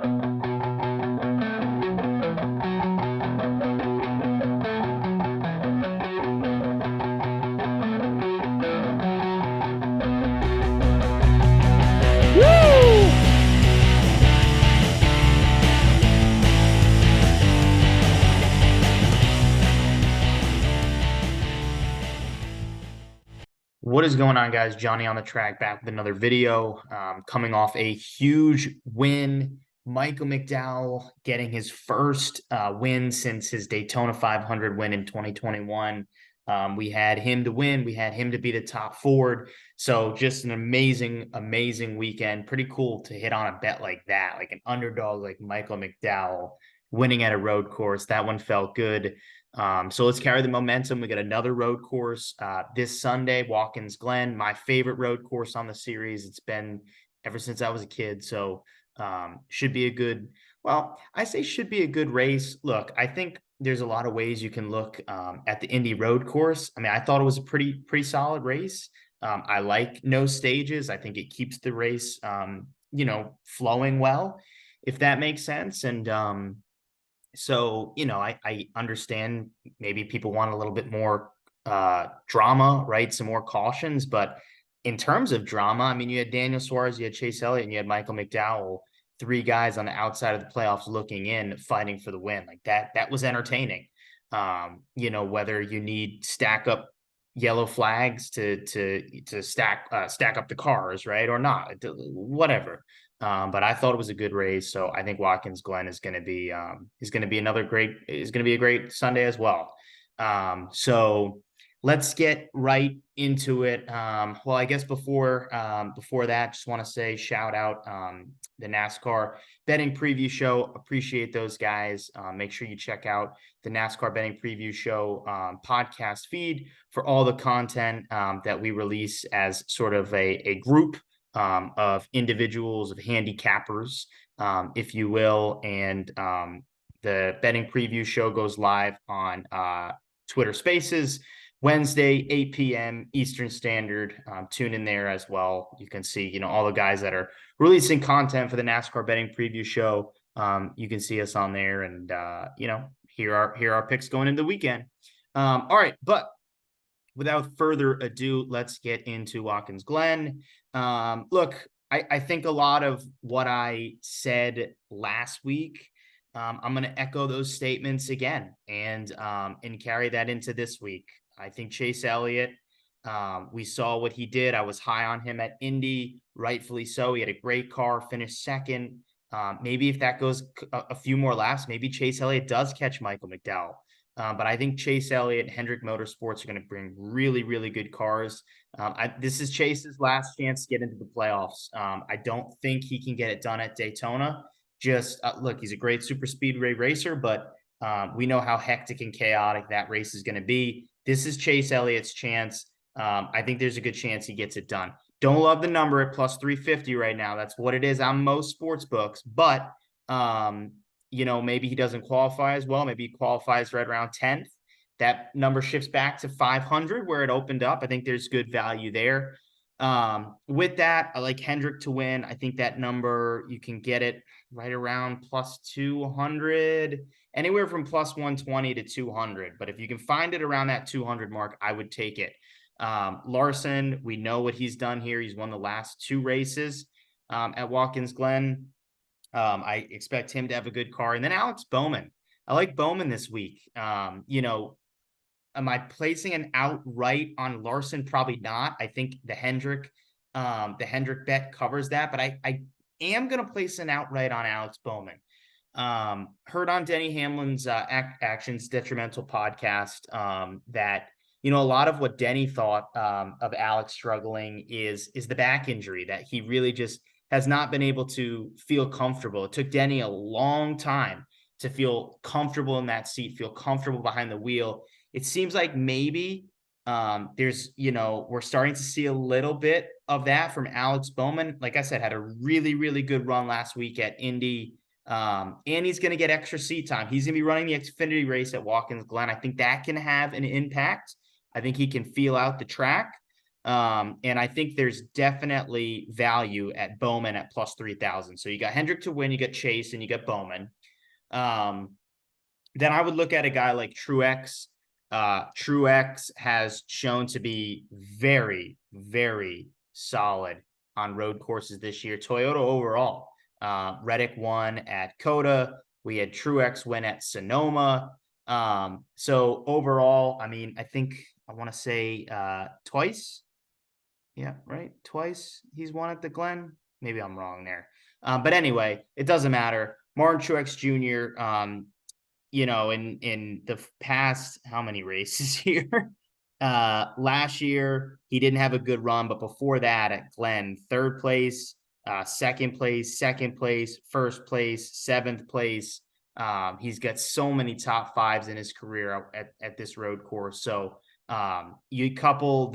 What is going on, guys? Johnny on the track back with another video. Coming off a huge win. Michael McDowell getting his first win since his Daytona 500 win in 2021. We had him to win. We had him to be the top Ford. So just an amazing, amazing weekend. Pretty cool to hit on a bet like that, like an underdog like Michael McDowell winning at a road course. That one felt good. So let's carry the momentum. We got another road course this Sunday, Watkins Glen, my favorite road course on the series. It's been ever since I was a kid. So should be a good, well, I say should be a good race. Look, I think there's a lot of ways you can look at the Indy road course. I mean, I thought it was a pretty solid race. I like no stages. I think it keeps the race, flowing well, if that makes sense. And, so, I understand maybe people want a little bit more drama, right? Some more cautions. But in terms of drama, I mean, you had Daniel Suarez, you had Chase Elliott, and you had Michael McDowell, three guys on the outside of the playoffs looking in, fighting for the win. Like that was entertaining. Whether you need stack up yellow flags to stack up the cars, right? Or not, whatever. But I thought it was a good race, so I think Watkins Glen is going to be a great Sunday as well. So let's get right into it. Well, I guess before that, just want to say shout out the NASCAR betting preview show. Appreciate those guys. Make sure you check out the NASCAR betting preview show podcast feed for all the content that we release as sort of a group of individuals, of handicappers, if you will. And the betting preview show goes live on Twitter Spaces Wednesday, 8 p.m. Eastern Standard. Tune in there as well. You can see, all the guys that are releasing content for the NASCAR betting preview show. You can see us on there, and here are our picks going into the weekend. All right, but without further ado, let's get into Watkins Glen. Look, I think a lot of what I said last week, I'm going to echo those statements again and carry that into this week. I think Chase Elliott, we saw what he did. I was high on him at Indy, rightfully so. He had a great car, finished second. Maybe if that goes a few more laps, maybe Chase Elliott does catch Michael McDowell. But I think Chase Elliott and Hendrick Motorsports are going to bring really, really good cars. This is Chase's last chance to get into the playoffs. I don't think he can get it done at Daytona. Just look, he's a great super speedway racer, but we know how hectic and chaotic that race is going to be. This is Chase Elliott's chance. I think there's a good chance he gets it done. Don't love the number at plus 350 right now. That's what it is on most sports books. But maybe he doesn't qualify as well. Maybe he qualifies right around 10th. That number shifts back to 500 where it opened up. I think there's good value there. With that, I like Hendrick to win. I think that number, you can get it right around plus 200, anywhere from plus 120 to 200. But if you can find it around that 200 mark, I would take it. Larson, we know what he's done here. He's won the last two races at Watkins Glen. I expect him to have a good car. And then Alex Bowman. I like Bowman this week. Am I placing an outright on Larson? Probably not. I think the Hendrick bet covers that, but I am going to place an outright on Alex Bowman. Heard on Denny Hamlin's Actions Detrimental podcast that, a lot of what Denny thought of Alex struggling is the back injury, that he really just has not been able to feel comfortable. It took Denny a long time to feel comfortable in that seat, feel comfortable behind the wheel. It seems like maybe there's, we're starting to see a little bit of that from Alex Bowman. Like I said, had a really, really good run last week at Indy. And he's going to get extra seat time. He's going to be running the Xfinity race at Watkins Glen. I think that can have an impact. I think he can feel out the track. And I think there's definitely value at Bowman at plus 3,000. So you got Hendrick to win, you got Chase, and you got Bowman. Um, then I would look at a guy like Truex. Truex has shown to be very, very solid on road courses this year. Toyota overall. Reddick won at Coda. We had Truex win at Sonoma. So overall, I mean, I think I want to say twice. Yeah, right. Twice he's won at the Glen. Maybe I'm wrong there. But anyway, it doesn't matter. Martin Truex Jr. In the past, how many races here? Last year he didn't have a good run, but before that at Glen, third place, second place, first place, seventh place. He's got so many top fives in his career at this road course. So you couple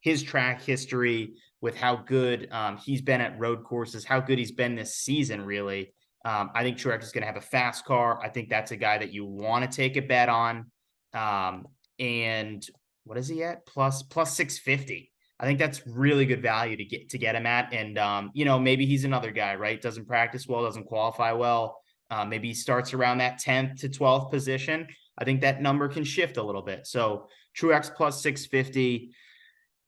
his track history with how good he's been at road courses, how good he's been this season, really. I think Truex is going to have a fast car. I think that's a guy that you want to take a bet on. And what is he at? Plus 650. I think that's really good value to get him at. And maybe he's another guy, right? Doesn't practice well, doesn't qualify well. Maybe he starts around that 10th to 12th position. I think that number can shift a little bit. So Truex plus 650.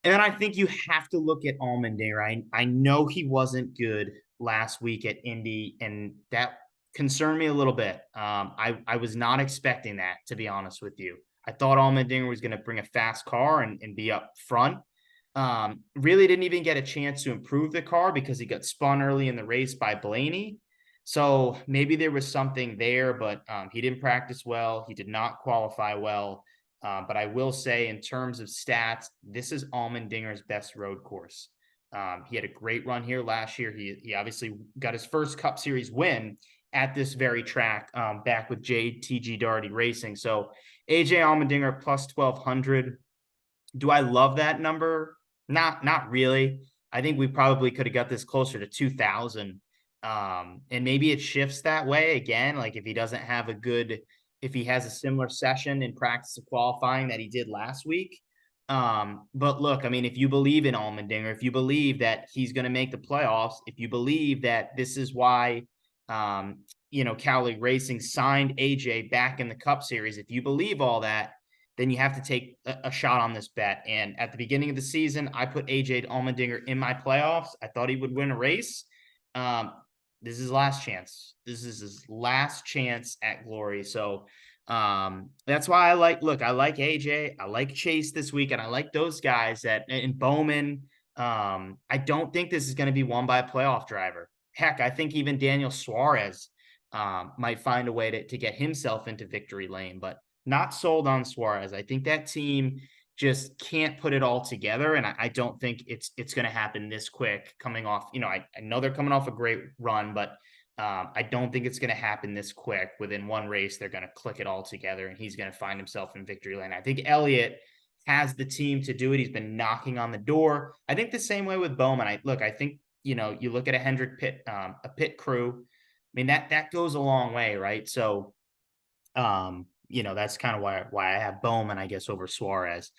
And then I think you have to look at Allmendinger. I know he wasn't good last week at Indy, and that concerned me a little bit. I was not expecting that, to be honest with you. I thought Allmendinger was going to bring a fast car and be up front. Really didn't even get a chance to improve the car because he got spun early in the race by Blaney. So maybe there was something there, but he didn't practice well. He did not qualify well. But I will say, in terms of stats, this is Allmendinger's best road course. He had a great run here last year. He obviously got his first Cup Series win at this very track back with JTG Daugherty Racing. So AJ Allmendinger plus 1,200. Do I love that number? Not really. I think we probably could have got this closer to 2,000. And maybe it shifts that way again. Like if he has a similar session in practice of qualifying that he did last week. But look, I mean, if you believe in Allmendinger, if you believe that he's going to make the playoffs, if you believe that this is why, Cali Racing signed AJ back in the Cup Series, if you believe all that, then you have to take a shot on this bet. And at the beginning of the season, I put AJ Allmendinger in my playoffs. I thought he would win a race. This is his last chance. This is his last chance at glory. So that's why I like AJ. I like Chase this week, and I like those guys and Bowman. I don't think this is going to be won by a playoff driver. Heck, I think even Daniel Suarez might find a way to get himself into victory lane, but not sold on Suarez. I think that team just can't put it all together. And I don't think it's going to happen this quick coming off. I know they're coming off a great run, but I don't think it's going to happen this quick. Within one race, they're going to click it all together and he's going to find himself in victory lane. I think Elliott has the team to do it. He's been knocking on the door. I think the same way with Bowman. I think, you look at a Hendrick pit crew. I mean, that goes a long way, right? So, that's kind of why I have Bowman, I guess, over Suarez.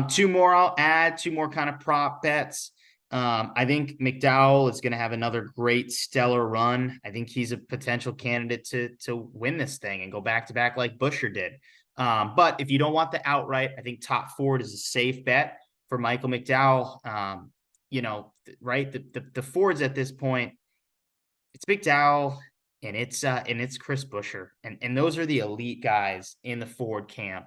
Two more I'll add, two more kind of prop bets. I think McDowell is going to have another great stellar run. I think he's a potential candidate to win this thing and go back to back like Buescher did. But if you don't want the outright, I think top Ford is a safe bet for Michael McDowell. Right? The Fords at this point, it's McDowell and it's Chris Buescher, and those are the elite guys in the Ford camp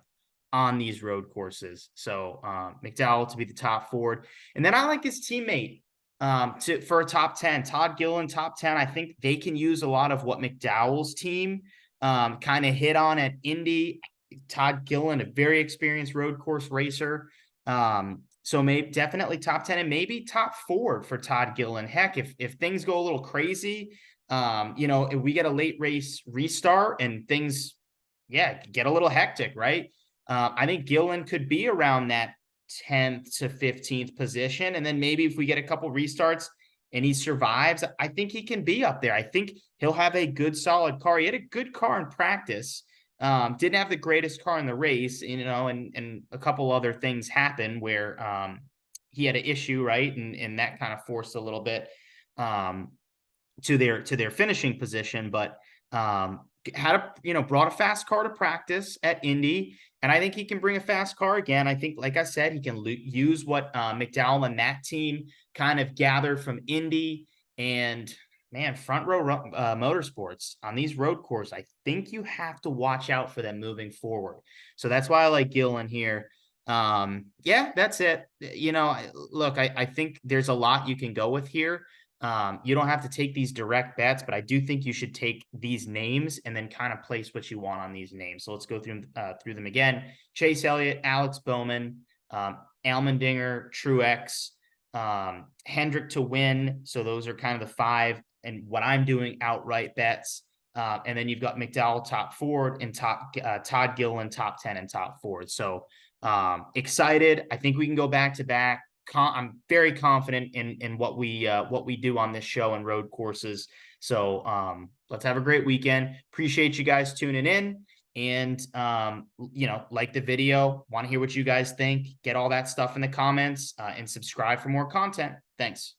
on these road courses. So McDowell to be the top Ford, and then I like his teammate for a top 10, Todd Gilliland, top 10. I think they can use a lot of what McDowell's team kind of hit on at Indy. Todd Gilliland, a very experienced road course racer. So maybe definitely top 10 and maybe top Ford for Todd Gilliland. Heck, if things go a little crazy, if we get a late race restart and things, get a little hectic, right? I think Gillen could be around that 10th to 15th position. And then maybe if we get a couple restarts and he survives, I think he can be up there. I think he'll have a good, solid car. He had a good car in practice. Didn't have the greatest car in the race, and a couple other things happen where, he had an issue, right? And that kind of forced a little bit to their finishing position, but had brought a fast car to practice at Indy, and I think he can bring a fast car again. I think, like I said, he can use what McDowell and that team kind of gathered from Indy. And man, front row motorsports on these road courses, I think you have to watch out for them moving forward. So that's why I like Gillen here. Yeah, that's it. Look, I think there's a lot you can go with here. You don't have to take these direct bets, but I do think you should take these names and then kind of place what you want on these names. So let's go through them again. Chase Elliott, Alex Bowman, Allmendinger, Truex, Hendrick to win. So those are kind of the 5. And what I'm doing, outright bets. And then you've got McDowell top Ford and Todd Gilliland top 10 and top Ford. So excited. I think we can go back to back. I'm very confident in what we do on this show and road courses. So let's have a great weekend. Appreciate you guys tuning in, and like the video, want to hear what you guys think. Get all that stuff in the comments, and subscribe for more content. Thanks.